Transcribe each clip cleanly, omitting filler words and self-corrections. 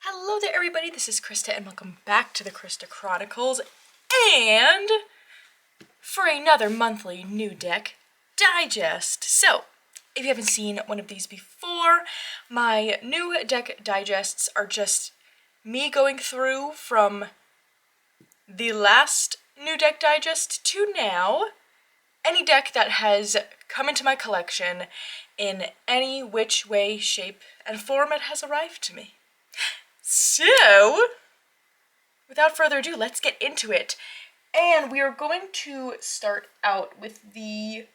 Hello there everybody, this is Krista and welcome back to the Krista Chronicles and for another monthly new deck digest. So, if you haven't seen one of these before, my new deck digests are just me going through from the last new deck digest to now, any deck that has come into my collection in any which way, shape, and form it has arrived to me. So, without further ado, let's get into it. And we are going to start out with the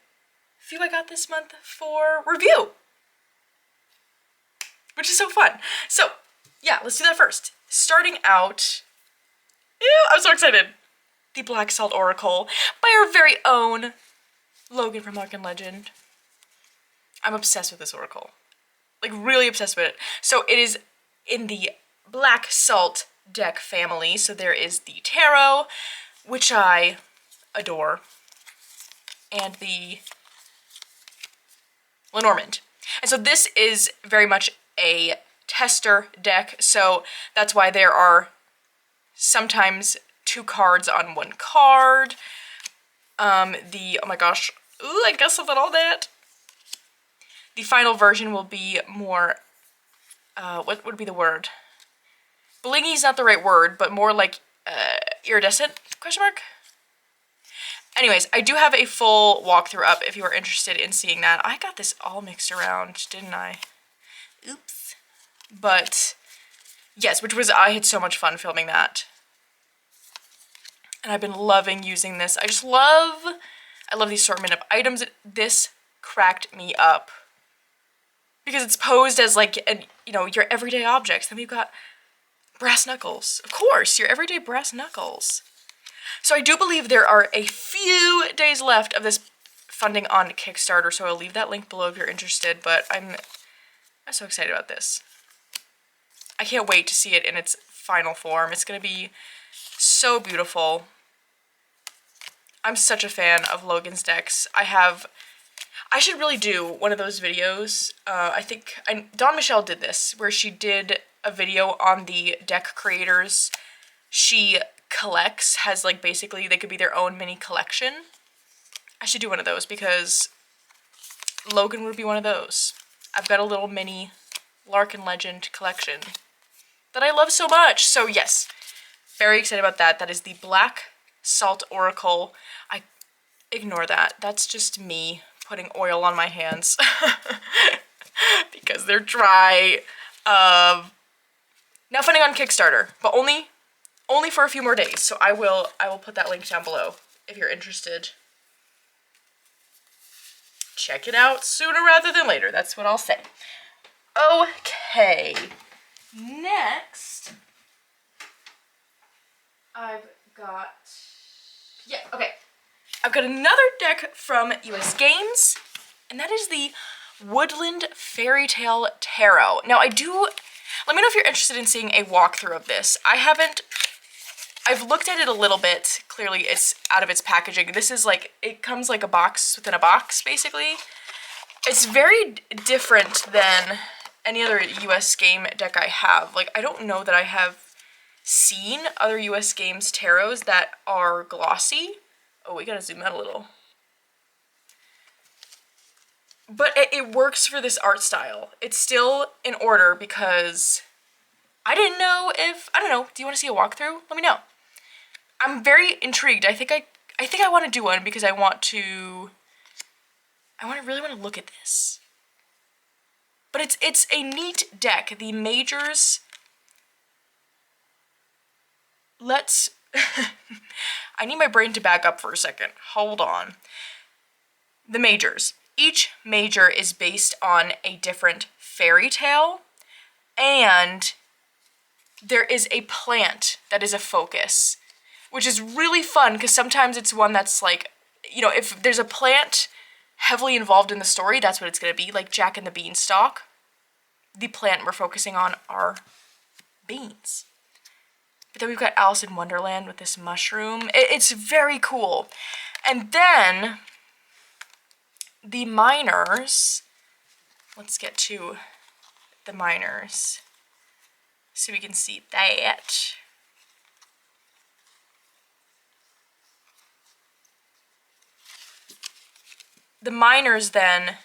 few I got this month for review, which is so fun. So, yeah, let's do that first. Starting out, I'm so excited. The Black Salt Oracle by our very own Logan from Arc and Legend. I'm obsessed with this oracle. Like, really obsessed with it. So, it is in the Black Salt deck family. So there is the Tarot, which I adore, and the Lenormand. And so this is very much a tester deck, so that's why there are sometimes two cards on one card. Oh my gosh, ooh, I guess of all that. The final version will be more, what would be the word? Blingy's not the right word, but more like iridescent, question mark? Anyways, I do have a full walkthrough up if you are interested in seeing that. I got this all mixed around, didn't I? Oops. But, yes, I had so much fun filming that. And I've been loving using this. I love the assortment of items. This cracked me up. Because it's posed as like, your everyday objects. Then we've got brass knuckles. Of course, your everyday brass knuckles. So I do believe there are a few days left of this funding on Kickstarter, so I'll leave that link below if you're interested, but I'm so excited about this. I can't wait to see it in its final form. It's going to be so beautiful. I'm such a fan of Logan's decks. I should really do one of those videos. I think Dawn Michelle did this, where she did a video on the deck creators she collects, has like basically they could be their own mini collection. I should do one of those because Logan would be one of those. I've got a little mini Larkin Legend collection that I love so much. So yes, very excited about that. That is the Black Salt Oracle. I ignore that. That's just me putting oil on my hands because they're dry. Now funding on Kickstarter, but only for a few more days. So I will put that link down below if you're interested. Check it out sooner rather than later. That's what I'll say. Okay. Next, I've got another deck from US Games, and that is the Woodland Fairy Tale Tarot. Now let me know if you're interested in seeing a walkthrough of this. I've looked at it a little bit. Clearly it's out of its packaging. This is like, it comes like a box within a box, basically. It's very different than any other US game deck I have. Like, I don't know that I have seen other US Games tarots that are glossy. Oh, we gotta zoom out a little. But it works for this art style. It's still in order because I don't know, do you want to see a walkthrough? Let me know. I'm very intrigued. I think I want to do one because I really want to look at this. But it's a neat deck. The majors, I need my brain to back up for a second. Hold on. The majors. Each major is based on a different fairy tale, and there is a plant that is a focus, which is really fun because sometimes it's one that's like, if there's a plant heavily involved in the story, that's what it's going to be, like Jack and the Beanstalk. The plant we're focusing on are beans. But then we've got Alice in Wonderland with this mushroom. It's very cool. And then the minors, let's get to the minors. so we can see that. The minors then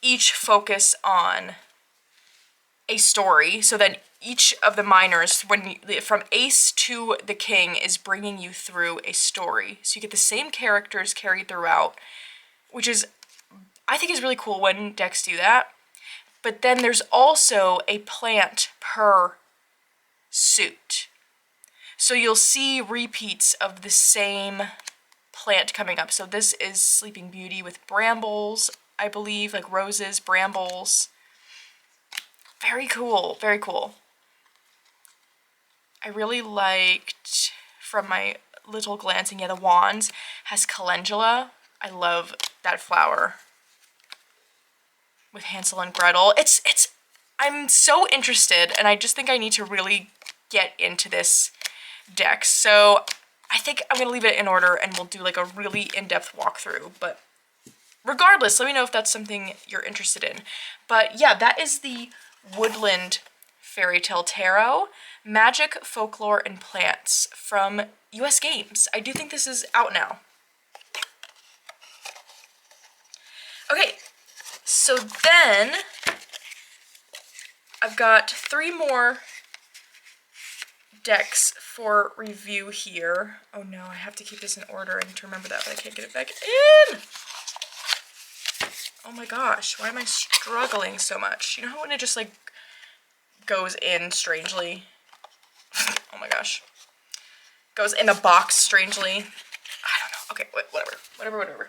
each focus on a story, so then each of the minors, from ace to the king, is bringing you through a story. So you get the same characters carried throughout, which is, I think, is really cool when decks do that. But then there's also a plant per suit. So you'll see repeats of the same plant coming up. So this is Sleeping Beauty with brambles, I believe, like roses, brambles. Very cool, very cool. I really liked, from my little glancing, the wands has calendula. I love that flower. With Hansel and Gretel. I'm so interested, and I just think I need to really get into this deck. So I think I'm gonna leave it in order and we'll do like a really in-depth walkthrough. But regardless, let me know if that's something you're interested in. But yeah, that is the Woodland Fairy Tale Tarot, Magic, Folklore, and Plants from US Games. I do think this is out now. Okay, so then I've got 3 more decks for review here. Oh no, I have to keep this in order. I need to remember that, but I can't get it back in. Oh my gosh, why am I struggling so much? You know how when it just like goes in strangely? Oh my gosh. Goes in a box strangely. I don't know. Okay, whatever.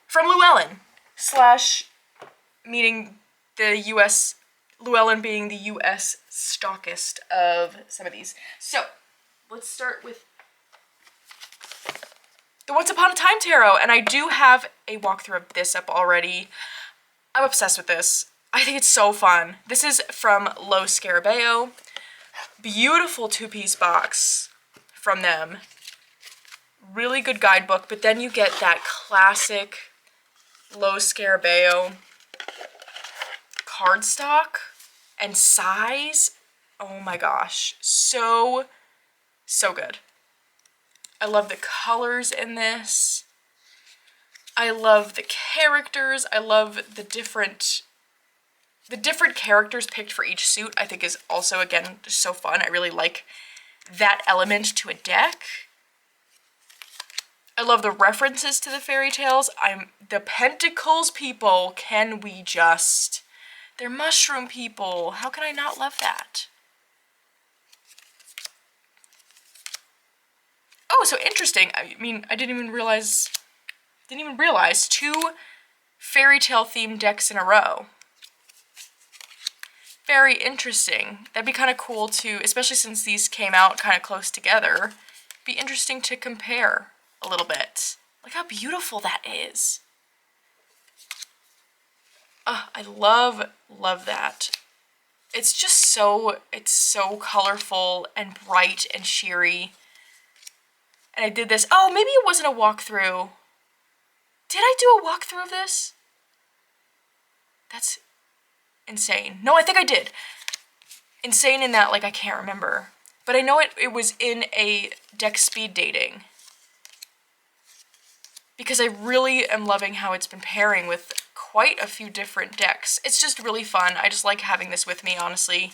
From Llewellyn, meaning the US, Llewellyn being the US stockist of some of these. So, let's start with the Once Upon a Time Tarot, and I do have a walkthrough of this up already. I'm obsessed with this. I think it's so fun. This is from Lo Scarabeo. Beautiful 2-piece box from them. Really good guidebook, but then you get that classic Lo Scarabeo cardstock and size. Oh my gosh, so good. I love the colors in this. I love the characters. I love the different characters picked for each suit. I think is also, again, just so fun. I really like that element to a deck. I love the references to the fairy tales. The Pentacles people, can we just... They're mushroom people. How can I not love that? Oh, so interesting. I mean, I didn't even realize 2 fairy tale themed decks in a row. Very interesting. That'd be kind of cool to, especially since these came out kind of close together, be interesting to compare a little bit. Look how beautiful that is. Oh, I love that. It's just so colorful and bright and cheery. And I did this, oh, maybe it wasn't a walkthrough. Did I do a walkthrough of this? That's insane. No, I think I did. Insane in that, like, I can't remember. But I know it was in a deck speed dating. Because I really am loving how it's been pairing with quite a few different decks. It's just really fun. I just like having this with me, honestly.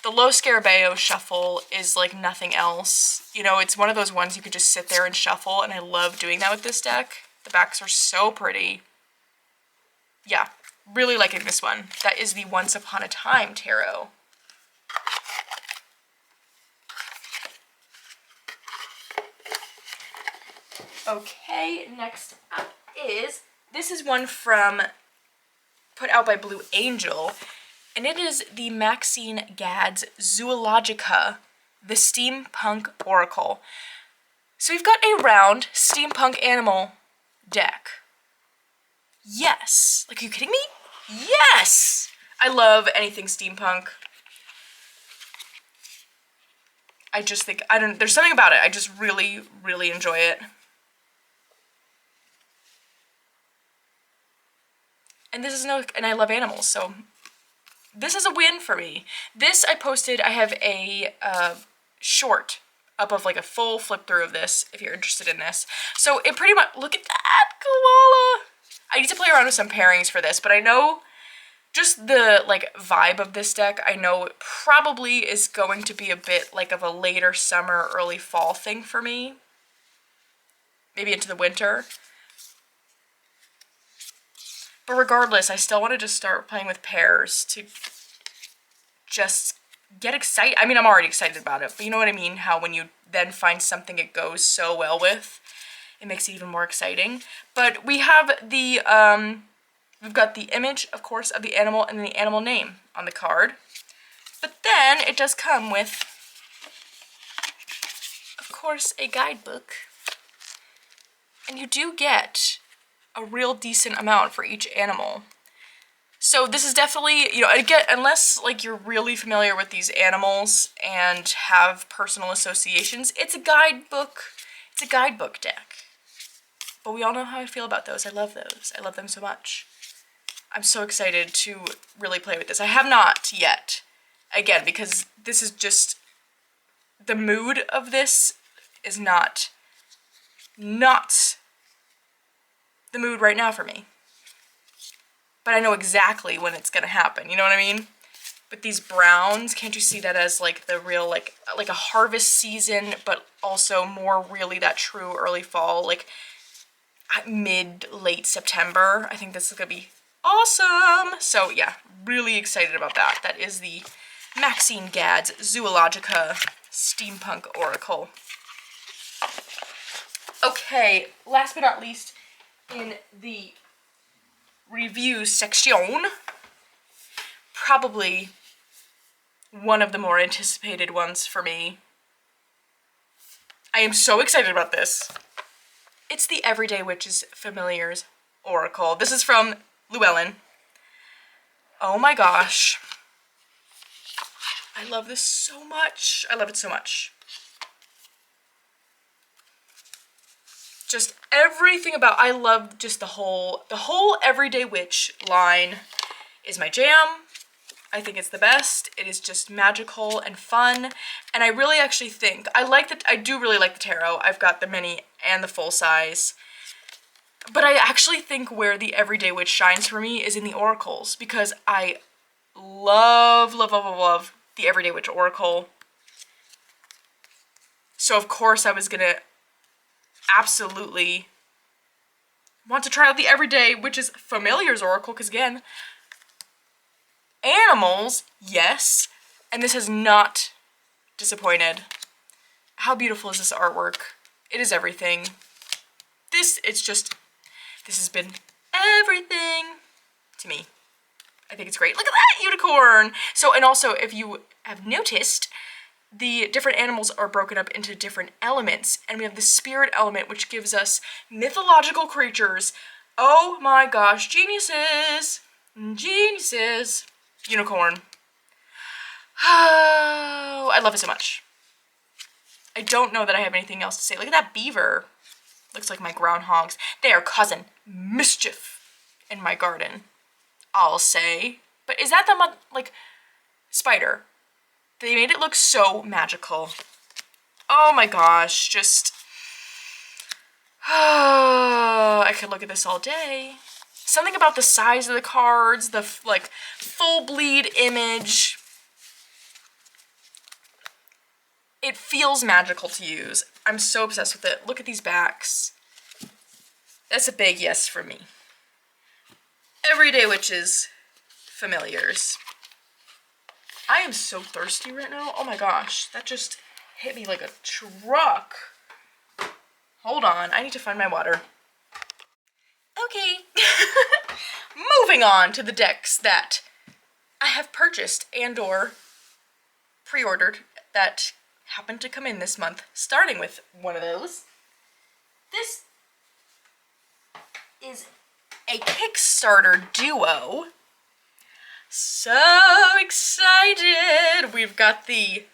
The Lo Scarabeo shuffle is like nothing else. You know, it's one of those ones you could just sit there and shuffle, and I love doing that with this deck. The backs are so pretty. Yeah, really liking this one. That is the Once Upon a Time Tarot. Okay, next up this is one put out by Blue Angel, and it is the Maxine Gadd's Zoologica, the Steampunk Oracle. So we've got a round steampunk animal deck. Yes! Like, are you kidding me? Yes! I love anything steampunk. I just think, there's something about it. I just really, really enjoy it. And this is and I love animals, so This is a win for me. This I posted, I have a short up of like a full flip through of this, if you're interested in this. So it pretty much, look at that koala. I need to play around with some pairings for this, but I know just the like vibe of this deck, I know it probably is going to be a bit like of a later summer, early fall thing for me. Maybe into the winter. But regardless, I still want to just start playing with pairs to just get excited. I mean, I'm already excited about it, but you know what I mean? How when you then find something it goes so well with, it makes it even more exciting. But we have the, we've got the image, of course, of the animal and the animal name on the card. But then it does come with, of course, a guidebook. And you do get a real decent amount for each animal. So this is definitely, you know, again, unless like you're really familiar with these animals and have personal associations, it's a guidebook. It's a guidebook deck. But we all know how I feel about those. I love those. I love them so much. I'm so excited to really play with this. I have not yet. Again, because this is just, the mood of this is not the mood right now for me. But I know exactly when it's gonna happen, you know what I mean? With these browns, can't you see that as like the real, like a harvest season, but also more really that true early fall, like late September. I think this is gonna be awesome. So yeah, really excited about that. That is the Maxine Gadd's Zoologica Steampunk Oracle. Okay, last but not least, in the review section, probably one of the more anticipated ones for me. I am so excited about this. It's the Everyday Witches Familiars Oracle. This is from Llewellyn. Oh my gosh. I love this so much. I love it so much. Just everything about, I love just the whole Everyday Witch line is my jam. I think it's the best. It is just magical and fun. And I really actually think, I do really like the tarot. I've got the mini and the full size. But I actually think where the Everyday Witch shines for me is in the oracles, because I love, love, love, love, love the Everyday Witch Oracle. So of course I was gonna absolutely want to try out the Everyday Witches Familiars Oracle, because again, animals, yes, and this has not disappointed. How beautiful is this artwork? It is everything. This has been everything to me. I think it's great. Look at that unicorn! So, and also, if you have noticed, the different animals are broken up into different elements, and we have the spirit element, which gives us mythological creatures. Oh my gosh, geniuses! Geniuses! Unicorn. Oh, I love it so much. I don't know that I have anything else to say. Look at that beaver. Looks like my groundhogs. They are causing mischief in my garden, I'll say. But is that the, like, spider? They made it look so magical. Oh my gosh, just... Oh, I could look at this all day. Something about the size of the cards, the, like, full bleed image. It feels magical to use. I'm so obsessed with it. Look at these backs. That's a big yes for me. Everyday Witches Familiars. I am so thirsty right now. Oh my gosh, that just hit me like a truck. Hold on, I need to find my water. Okay. Moving on to the decks that I have purchased and or pre-ordered that happened to come in this month, starting with one of those. This is a Kickstarter duo. So excited! We've got the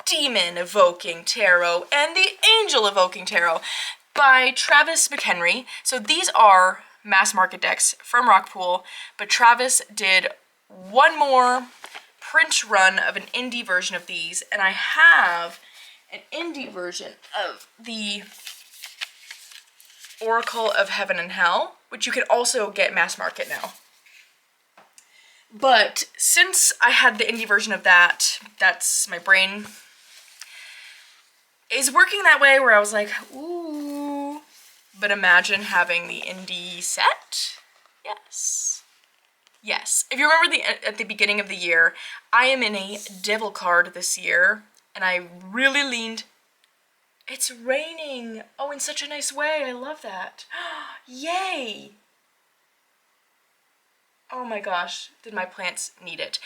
Demon Evoking Tarot and the Angel Evoking Tarot by Travis McHenry. So these are mass market decks from Rockpool, but Travis did one more print run of an indie version of these, and I have an indie version of the Oracle of Heaven and Hell, which you can also get mass market now. But since I had the indie version of that, that's my brain is working that way where I was like, ooh, but imagine having the indie set. Yes. Yes. If you remember at the beginning of the year, I am in a devil card this year, and I really leaned. It's raining. Oh, in such a nice way. I love that. Yay. Oh my gosh, did my plants need it?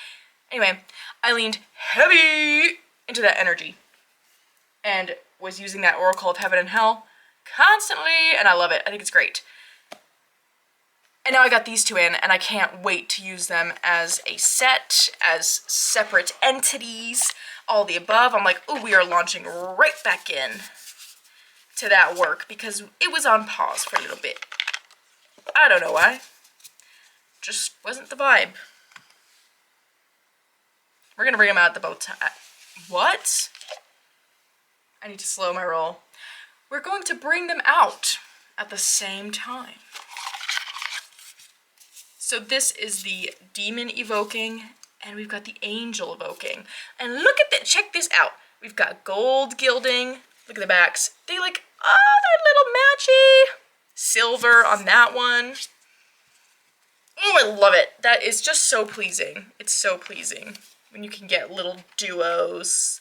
Anyway, I leaned heavy into that energy and was using that Oracle of Heaven and Hell constantly, and I love it. I think it's great. And now I got these two in, and I can't wait to use them as a set, as separate entities, all the above. I'm like, oh, we are launching right back in to that work because it was on pause for a little bit. I don't know why. Just wasn't the vibe. We're gonna bring them out at the bow tie. What? I need to slow my roll. We're going to bring them out at the same time. So this is the demon evoking, and we've got the angel evoking. And look at that, check this out. We've got gold gilding. Look at the backs. They like, oh, they're little matchy. Silver on that one. Oh, I love it. That is just so pleasing. It's so pleasing when you can get little duos,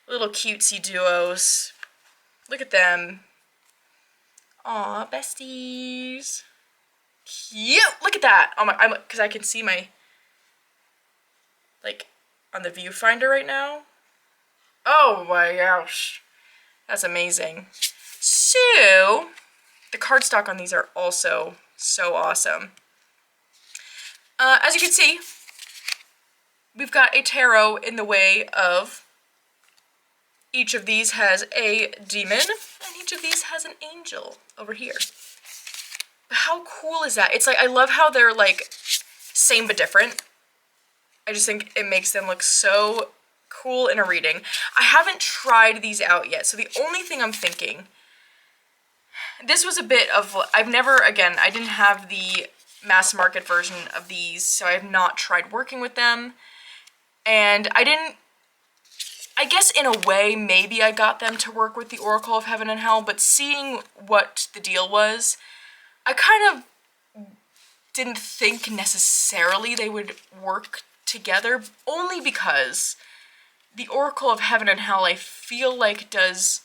little cutesy duos. Look at them. Aw, besties. Cute. Look at that. Oh my, because I can see my, like, on the viewfinder right now. Oh my gosh. That's amazing. So, the cardstock on these are also so awesome. As you can see, we've got a tarot in the way of each of these has a demon, and each of these has an angel over here. But how cool is that? It's like, I love how they're like same but different. I just think it makes them look so cool in a reading. I haven't tried these out yet, so the only thing I'm thinking, this was a bit of, I didn't have the mass market version of these, so I have not tried working with them. And I guess in a way, maybe I got them to work with the Oracle of Heaven and Hell, but seeing what the deal was, I kind of didn't think necessarily they would work together, only because the Oracle of Heaven and Hell, I feel like does,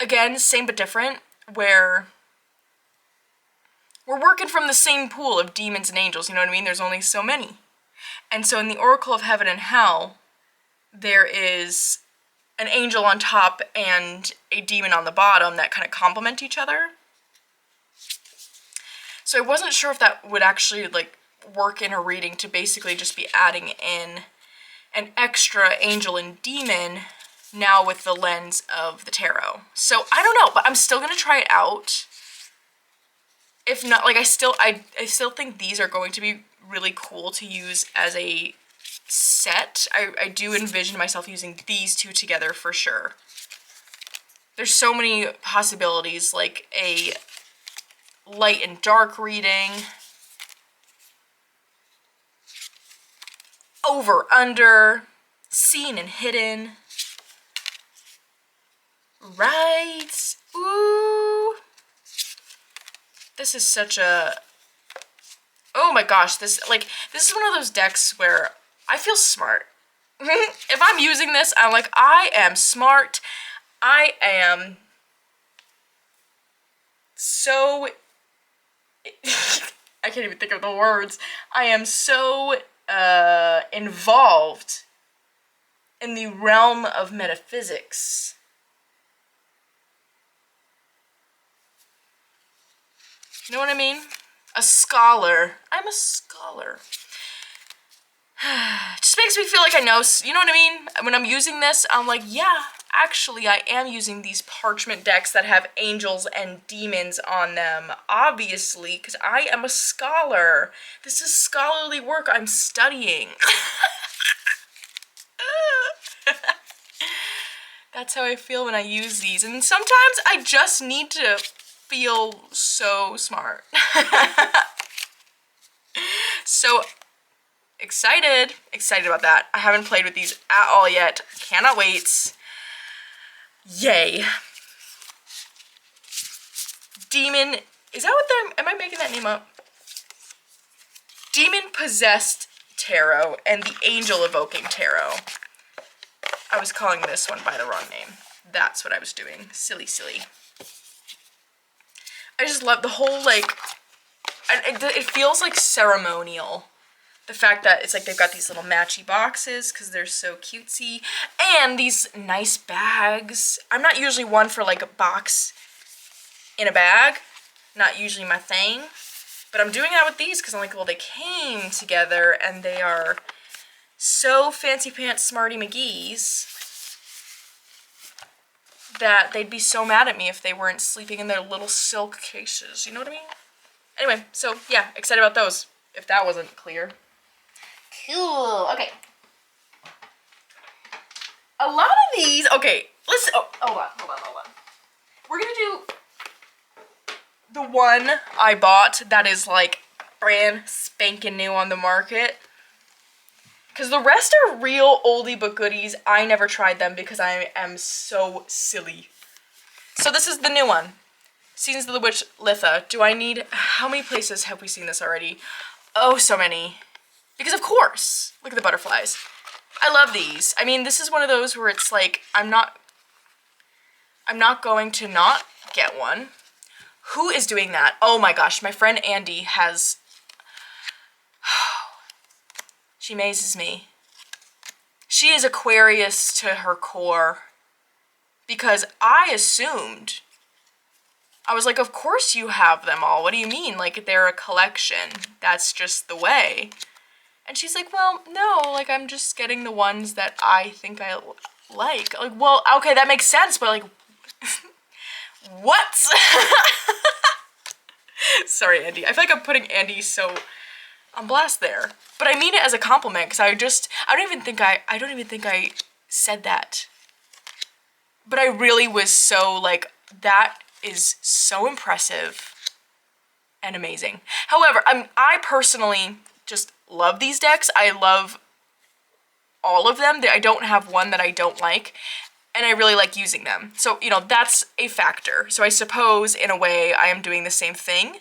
again, same but different, where we're working from the same pool of demons and angels, you know what I mean? There's only so many. And so in the Oracle of Heaven and Hell, there is an angel on top and a demon on the bottom that kind of complement each other. So I wasn't sure if that would actually like work in a reading to basically just be adding in an extra angel and demon now with the lens of the tarot. So I don't know, but I'm still gonna try it out. If not, like I still think these are going to be really cool to use as a set. I do envision myself using these two together for sure. There's so many possibilities, like a light and dark reading, over, under, seen and hidden, right? Ooh. This is such a, oh my gosh, this is one of those decks where I feel smart. If I'm using this, I'm like, I am smart. I am so, I can't even think of the words. I am so involved in the realm of metaphysics. You know what I mean? A scholar. I'm a scholar. Just makes me feel like I know, you know what I mean? When I'm using this, I'm like, yeah, actually I am using these parchment decks that have angels and demons on them, obviously, because I am a scholar. This is scholarly work I'm studying. That's how I feel when I use these, and sometimes I just need to feel so smart. So excited about that. I haven't played with these at all yet. Cannot wait. Yay. Demon, is that what they're, am I making that name up? Demon Possessed Tarot and the Angel Evoking Tarot. I was calling this one by the wrong name. That's what I was doing. Silly. I just love the whole, like, it feels like ceremonial. The fact that it's like they've got these little matchy boxes because they're so cutesy. And these nice bags. I'm not usually one for like a box in a bag. Not usually my thing. But I'm doing that with these because I'm like, well, they came together and they are so fancy pants smarty McGee's that they'd be so mad at me if they weren't sleeping in their little silk cases. You know what I mean? Anyway, so yeah, excited about those, if that wasn't clear. Cool. Okay. A lot of these, okay, let's, oh, hold on. We're gonna do the one I bought that is like brand spanking new on the market. Because the rest are real oldie but goodies. I never tried them because I am so silly. So this is the new one. Seasons of the Witch, Litha. Do I need, how many places have we seen this already? Oh, so many. Because of course, look at the butterflies. I love these. I mean, this is one of those where it's like, I'm not going to not get one. Who is doing that? Oh my gosh, my friend Andy has, she amazes me. She is Aquarius to her core. Because I assumed, I was like, of course you have them all. What do you mean? Like, they're a collection. That's just the way. And she's like, well, no, like, I'm just getting the ones that I think I like. Like, well, okay, that makes sense, but like, what? Sorry, Andy. I feel like I'm putting Andy so on blast there. But I mean it as a compliment, because I don't even think I said that. But I really was so, like, that is so impressive and amazing. However, I personally just love these decks. I love all of them. I don't have one that I don't like, and I really like using them. So, you know, that's a factor. So I suppose, in a way, I am doing the same thing,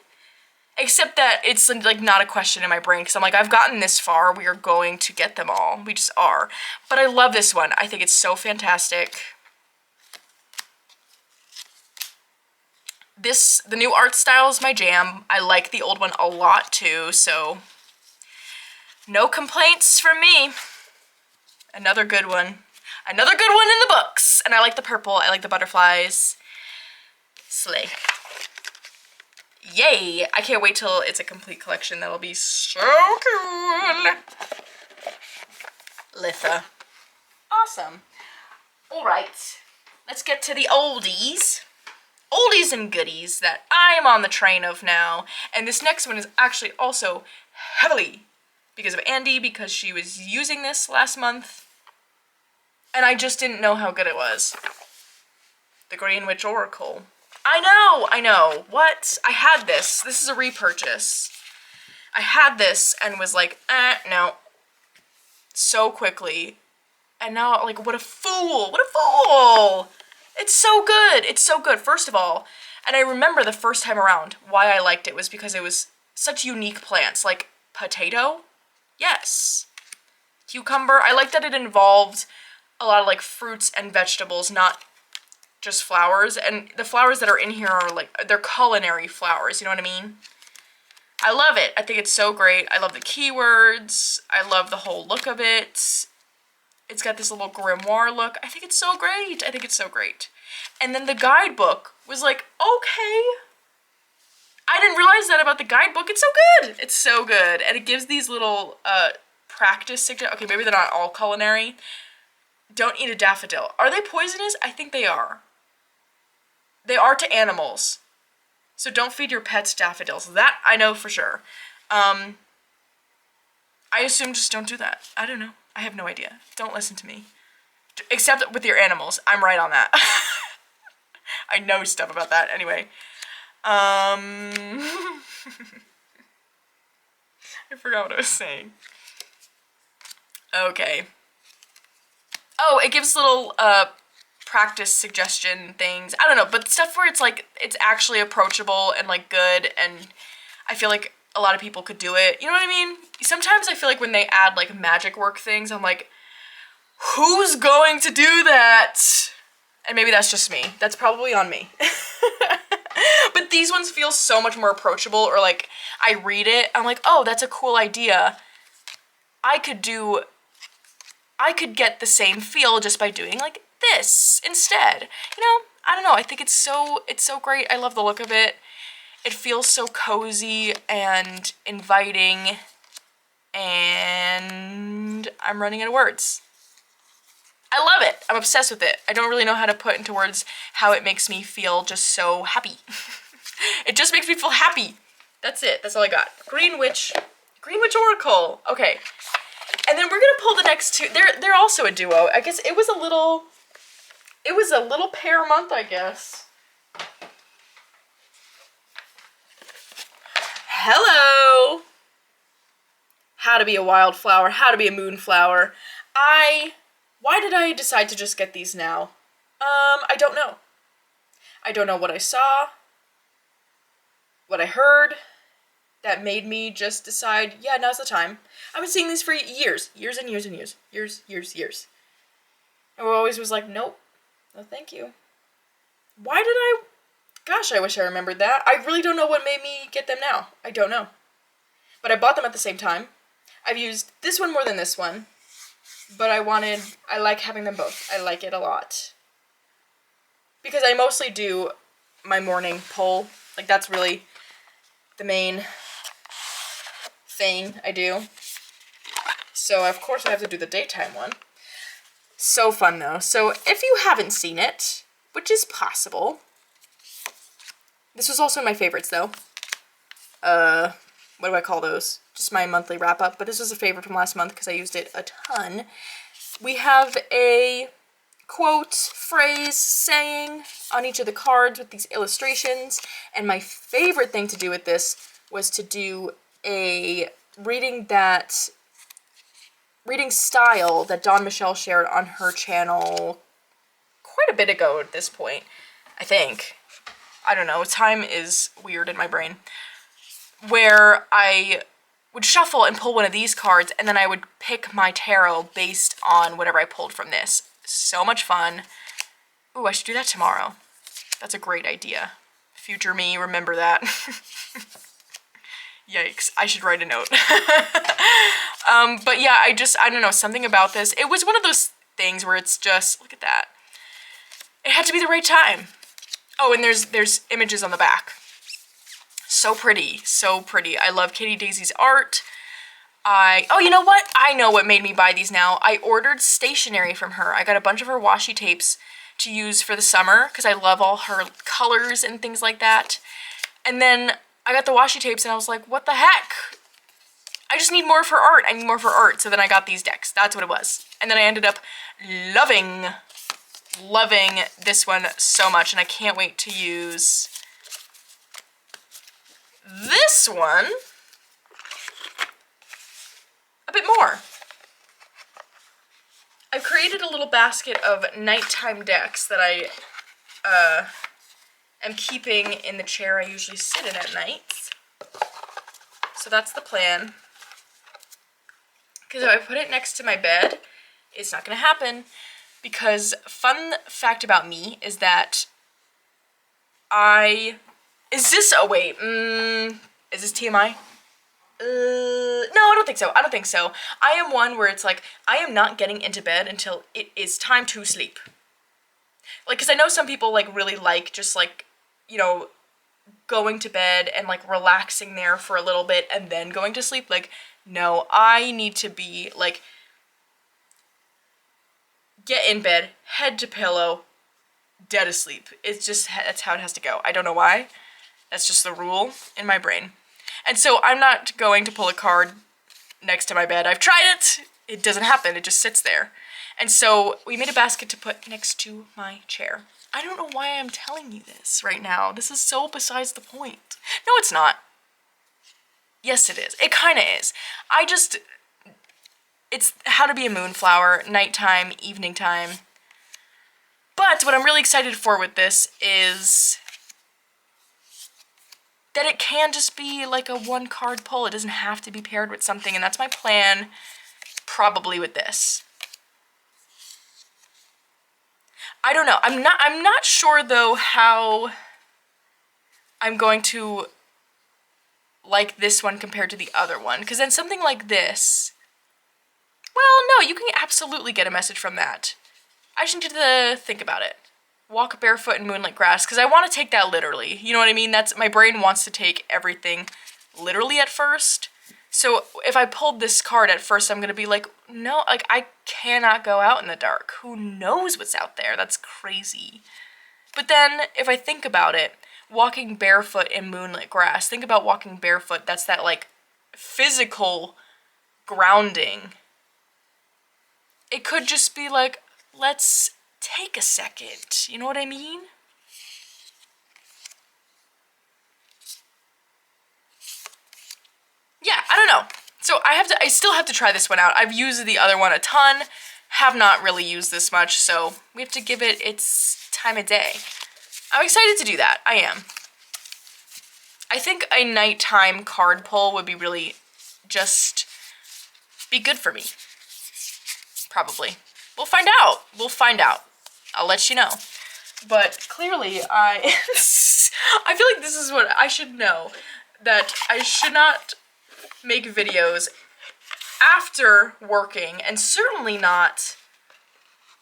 except that it's, like, not a question in my brain, because I'm like, I've gotten this far. We are going to get them all. We just are. But I love this one. I think it's so fantastic. The new art style is my jam. I like the old one a lot too, so no complaints from me. Another good one. Another good one in the books. And I like the purple. I like the butterflies. Slay. Yay! I can't wait till it's a complete collection. That'll be so cool. Litha. Awesome. All right. Let's get to the oldies. Oldies and goodies that I am on the train of now. And this next one is actually also heavily because of Andy, because she was using this last month. And I just didn't know how good it was. The Green Witch Oracle. I know. What? I had this. This is a repurchase. I had this and was like, no. So quickly. And now, like, what a fool. What a fool. It's so good. It's so good, first of all. And I remember the first time around why I liked it was because it was such unique plants. Like potato? Yes. Cucumber? I like that it involved a lot of like fruits and vegetables, not just flowers. And the flowers that are in here are like, they're culinary flowers, you know what I mean? I love it. I think it's so great. I love the keywords. I love the whole look of it. It's got this little grimoire look. I think it's so great. I think it's so great. And then the guidebook was like, okay. I didn't realize that about the guidebook. It's so good. It's so good. And it gives these little practice suggestions. Okay, maybe they're not all culinary. Don't eat a daffodil. Are they poisonous? I think they are. They are to animals. So don't feed your pets daffodils. That I know for sure. I assume just don't do that. I don't know. I have no idea. Don't listen to me. Except with your animals. I'm right on that. I know stuff about that. Anyway. I forgot what I was saying. Okay. Oh, it gives little practice suggestion things. I don't know, but stuff where it's like it's actually approachable and like good, and I feel like a lot of people could do it. You know what I mean? Sometimes I feel like when they add like magic work things, I'm like, who's going to do that? And maybe that's just me. That's probably on me. But these ones feel so much more approachable, or like I read it, I'm like, oh, that's a cool idea. I could get the same feel just by doing like this instead. You know, I don't know. I think it's so great. I love the look of it. It feels so cozy and inviting, and I'm running out of words. I love it. I'm obsessed with it. I don't really know how to put into words how it makes me feel just so happy. It just makes me feel happy. That's it. That's all I got. Green Witch Oracle. Okay. And then we're gonna pull the next two. They're also a duo. I guess it was a little pair month, I guess. Hello. How to be a wildflower, how to be a moonflower. Why did I decide to just get these now? I don't know. I don't know what I saw, what I heard, that made me just decide, yeah, now's the time. I've been seeing these for years and years and years. Years. And I always was like, nope, no thank you. Why did I? Gosh, I wish I remembered that. I really don't know what made me get them now. I don't know. But I bought them at the same time. I've used this one more than this one. But I like having them both. I like it a lot. Because I mostly do my morning pull. Like, that's really the main thing I do. So, of course, I have to do the daytime one. So fun, though. So, if you haven't seen it, which is possible. This was also my favorites, though. What do I call those? Just my monthly wrap-up. But this was a favorite from last month because I used it a ton. We have a quote, phrase, saying on each of the cards with these illustrations. And my favorite thing to do with this was to do a reading style that Dawn Michelle shared on her channel quite a bit ago at this point, I think. I don't know, time is weird in my brain. Where I would shuffle and pull one of these cards, and then I would pick my tarot based on whatever I pulled from this. So much fun. Ooh, I should do that tomorrow. That's a great idea. Future me, remember that. Yikes, I should write a note. But yeah, I don't know, something about this. It was one of those things where it's just, look at that. It had to be the right time. Oh, and there's images on the back. So pretty, so pretty. I love Katie Daisy's art. Oh, you know what? I know what made me buy these now. I ordered stationery from her. I got a bunch of her washi tapes to use for the summer because I love all her colors and things like that. And then I got the washi tapes and I was like, what the heck? I just need more of her art. I need more of her art. So then I got these decks. That's what it was. And then I ended up loving this one so much, and I can't wait to use this one a bit more. I've created a little basket of nighttime decks that I am keeping in the chair I usually sit in at night. So that's the plan. Because if I put it next to my bed, it's not going to happen. Because fun fact about me is that is this TMI? No, I don't think so. I am one where it's like, I am not getting into bed until it is time to sleep. Like, because I know some people, like, really like just, like, you know, going to bed and, like, relaxing there for a little bit and then going to sleep. Like, no, I need to be, like, get in bed, head to pillow, dead asleep. It's just, that's how it has to go. I don't know why. That's just the rule in my brain. And so I'm not going to pull a card next to my bed. I've tried it. It doesn't happen. It just sits there. And so we made a basket to put next to my chair. I don't know why I'm telling you this right now. This is so besides the point. No, it's not. Yes, it is. It kind of is. It's how to be a moonflower, nighttime, evening time. But what I'm really excited for with this is that it can just be like a one card pull. It doesn't have to be paired with something, and that's my plan probably with this. I don't know. I'm not sure though how I'm going to like this one compared to the other one, because then something like this, well, no, you can absolutely get a message from that. I just need to think about it. Walk barefoot in moonlit grass, because I want to take that literally. You know what I mean? That's, my brain wants to take everything literally at first. So if I pulled this card at first, I'm going to be like, no, like I cannot go out in the dark. Who knows what's out there? That's crazy. But then if I think about it, walking barefoot in moonlit grass, think about walking barefoot. That's that like physical grounding. It could just be like, let's take a second. You know what I mean? Yeah, I don't know. So I still have to try this one out. I've used the other one a ton, have not really used this much, so we have to give it its time of day. I'm excited to do that. I am. I think a nighttime card pull would be really just be good for me. Probably. We'll find out. We'll find out. I'll let you know. But clearly I feel like this is what I should know, that I should not make videos after working, and certainly not,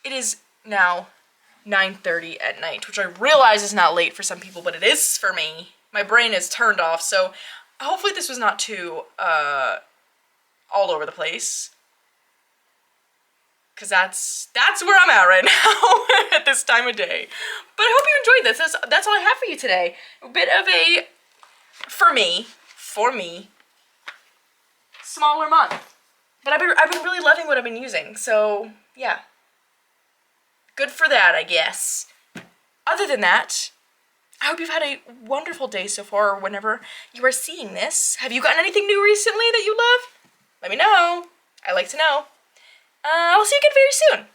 it is now 9:30 at night, which I realize is not late for some people, but it is for me. My brain is turned off, so hopefully this was not too all over the place, because that's where I'm at right now at this time of day. But I hope you enjoyed this. That's all I have for you today. A bit of a, for me, smaller month. But I've been really loving what I've been using, so yeah. Good for that, I guess. Other than that, I hope you've had a wonderful day so far, or whenever you are seeing this. Have you gotten anything new recently that you love? Let me know. I like to know. I'll see you again very soon.